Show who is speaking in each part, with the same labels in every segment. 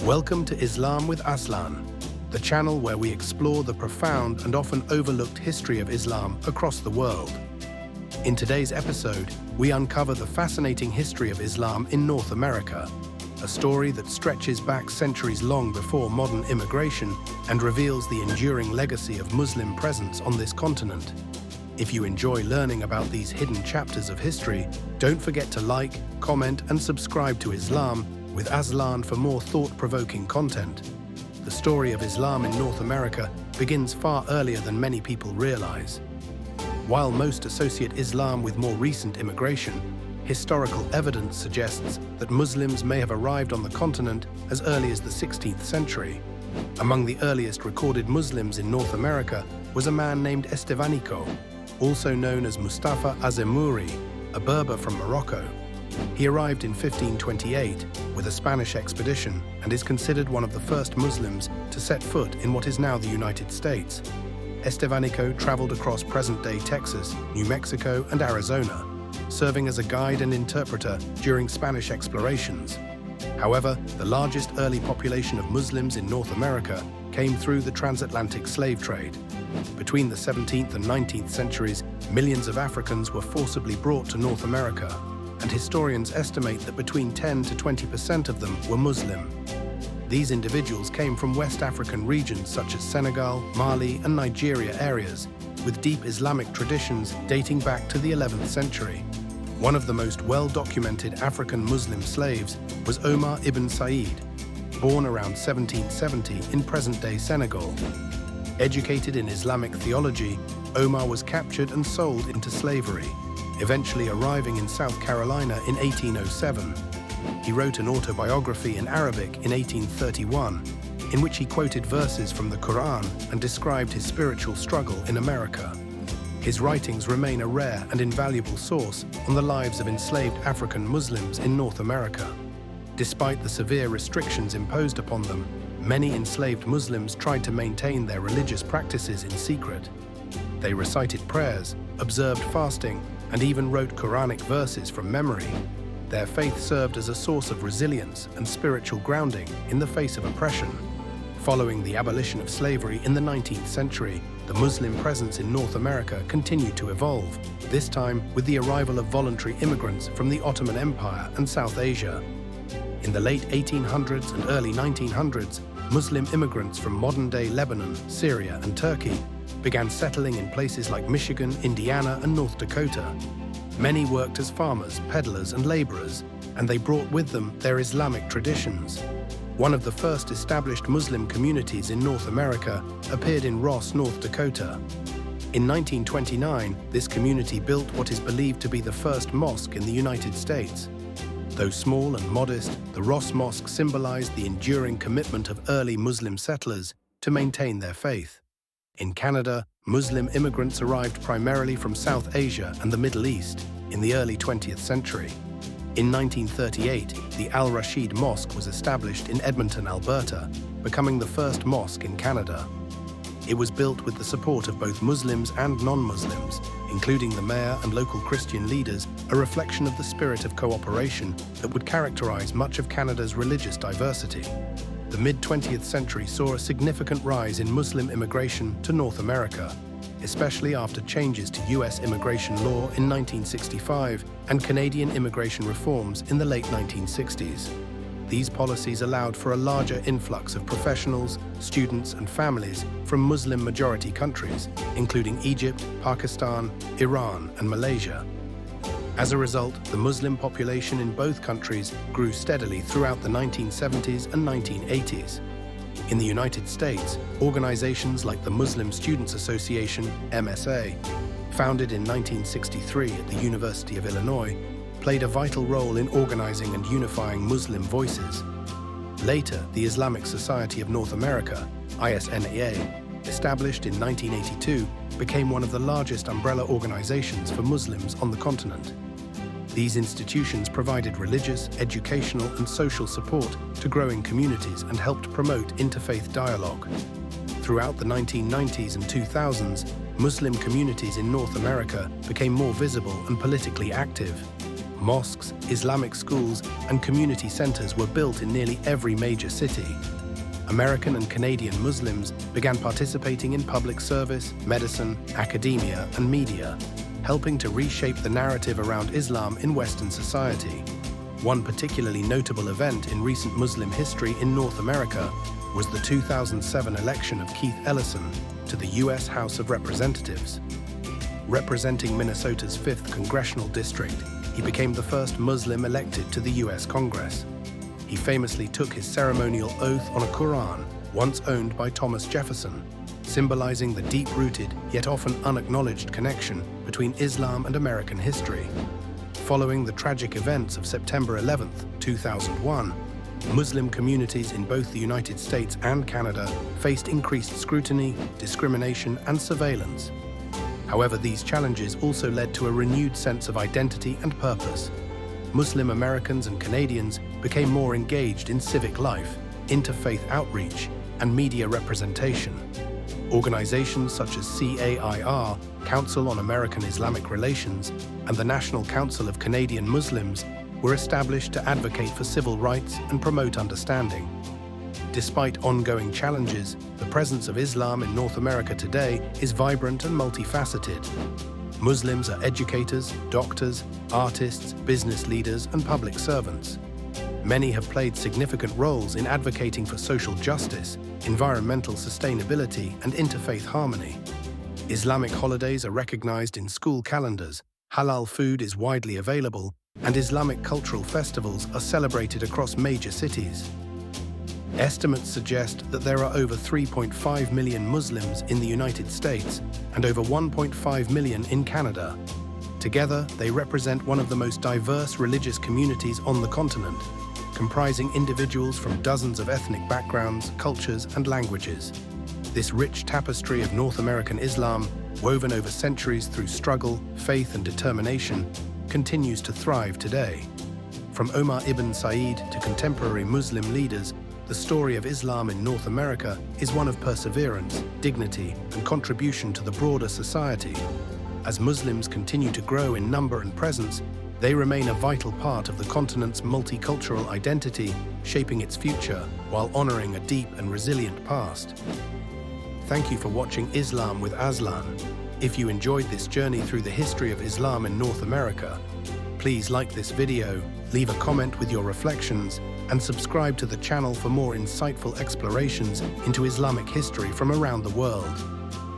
Speaker 1: Welcome to Islam with Aslan, the channel where we explore the profound and often overlooked history of Islam across the world. In today's episode, we uncover the fascinating history of Islam in North America, a story that stretches back centuries long before modern immigration and reveals the enduring legacy of Muslim presence on this continent. If you enjoy learning about these hidden chapters of history, don't forget to like, comment, and subscribe to Islam with Aslan for more thought-provoking content. The story of Islam in North America begins far earlier than many people realize. While most associate Islam with more recent immigration, historical evidence suggests that Muslims may have arrived on the continent as early as the 16th century. Among the earliest recorded Muslims in North America was a man named Estevanico, also known as Mustafa Azemmouri, a Berber from Morocco. He arrived in 1528 with a Spanish expedition and is considered one of the first Muslims to set foot in what is now the United States. Estevanico traveled across present-day Texas, New Mexico, and Arizona, serving as a guide and interpreter during Spanish explorations. However, the largest early population of Muslims in North America came through the transatlantic slave trade. Between the 17th and 19th centuries, millions of Africans were forcibly brought to North America, and historians estimate that between 10 to 20% of them were Muslim. These individuals came from West African regions such as Senegal, Mali, and Nigeria areas, with deep Islamic traditions dating back to the 11th century. One of the most well-documented African Muslim slaves was Omar ibn Said, born around 1770 in present-day Senegal. Educated in Islamic theology, Omar was captured and sold into slavery, eventually arriving in South Carolina in 1807. He wrote an autobiography in Arabic in 1831, in which he quoted verses from the Quran and described his spiritual struggle in America. His writings remain a rare and invaluable source on the lives of enslaved African Muslims in North America. Despite the severe restrictions imposed upon them, many enslaved Muslims tried to maintain their religious practices in secret. They recited prayers, observed fasting, and even wrote Quranic verses from memory. Their faith served as a source of resilience and spiritual grounding in the face of oppression. Following the abolition of slavery in the 19th century, the Muslim presence in North America continued to evolve, this time with the arrival of voluntary immigrants from the Ottoman Empire and South Asia. In the late 1800s and early 1900s, Muslim immigrants from modern-day Lebanon, Syria, and Turkey began settling in places like Michigan, Indiana, and North Dakota. Many worked as farmers, peddlers, and laborers, and they brought with them their Islamic traditions. One of the first established Muslim communities in North America appeared in Ross, North Dakota. In 1929, this community built what is believed to be the first mosque in the United States. Though small and modest, the Ross Mosque symbolized the enduring commitment of early Muslim settlers to maintain their faith. In Canada, Muslim immigrants arrived primarily from South Asia and the Middle East in the early 20th century. In 1938, the Al Rashid Mosque was established in Edmonton, Alberta, becoming the first mosque in Canada. It was built with the support of both Muslims and non-Muslims, including the mayor and local Christian leaders, a reflection of the spirit of cooperation that would characterize much of Canada's religious diversity. The mid-20th century saw a significant rise in Muslim immigration to North America, especially after changes to U.S. immigration law in 1965 and Canadian immigration reforms in the late 1960s. These policies allowed for a larger influx of professionals, students, and families from Muslim-majority countries, including Egypt, Pakistan, Iran, and Malaysia. As a result, the Muslim population in both countries grew steadily throughout the 1970s and 1980s. In the United States, organizations like the Muslim Students Association, MSA, founded in 1963 at the University of Illinois, played a vital role in organizing and unifying Muslim voices. Later, the Islamic Society of North America, ISNAA, established in 1982, became one of the largest umbrella organizations for Muslims on the continent. These institutions provided religious, educational, and social support to growing communities and helped promote interfaith dialogue. Throughout the 1990s and 2000s, Muslim communities in North America became more visible and politically active. Mosques, Islamic schools, and community centers were built in nearly every major city. American and Canadian Muslims began participating in public service, medicine, academia, and media, helping to reshape the narrative around Islam in Western society. One particularly notable event in recent Muslim history in North America was the 2007 election of Keith Ellison to the U.S. House of Representatives. Representing Minnesota's 5th Congressional District, he became the first Muslim elected to the U.S. Congress. He famously took his ceremonial oath on a Quran, once owned by Thomas Jefferson, symbolizing the deep-rooted yet often unacknowledged connection between Islam and American history. Following the tragic events of September 11, 2001, Muslim communities in both the United States and Canada faced increased scrutiny, discrimination, and surveillance. However, these challenges also led to a renewed sense of identity and purpose. Muslim Americans and Canadians became more engaged in civic life, interfaith outreach, and media representation. Organizations such as CAIR, Council on American Islamic Relations, and the National Council of Canadian Muslims were established to advocate for civil rights and promote understanding. Despite ongoing challenges, the presence of Islam in North America today is vibrant and multifaceted. Muslims are educators, doctors, artists, business leaders, and public servants. Many have played significant roles in advocating for social justice, environmental sustainability, and interfaith harmony. Islamic holidays are recognized in school calendars, halal food is widely available, and Islamic cultural festivals are celebrated across major cities. Estimates suggest that there are over 3.5 million Muslims in the United States and over 1.5 million in Canada. Together, they represent one of the most diverse religious communities on the continent, comprising individuals from dozens of ethnic backgrounds, cultures, and languages. This rich tapestry of North American Islam, woven over centuries through struggle, faith, and determination, continues to thrive today. From Omar ibn Said to contemporary Muslim leaders, the story of Islam in North America is one of perseverance, dignity, and contribution to the broader society. As Muslims continue to grow in number and presence, they remain a vital part of the continent's multicultural identity, shaping its future while honoring a deep and resilient past. Thank you for watching Islam with Aslan. If you enjoyed this journey through the history of Islam in North America, please like this video, leave a comment with your reflections, and subscribe to the channel for more insightful explorations into Islamic history from around the world.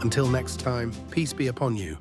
Speaker 1: Until next time, peace be upon you.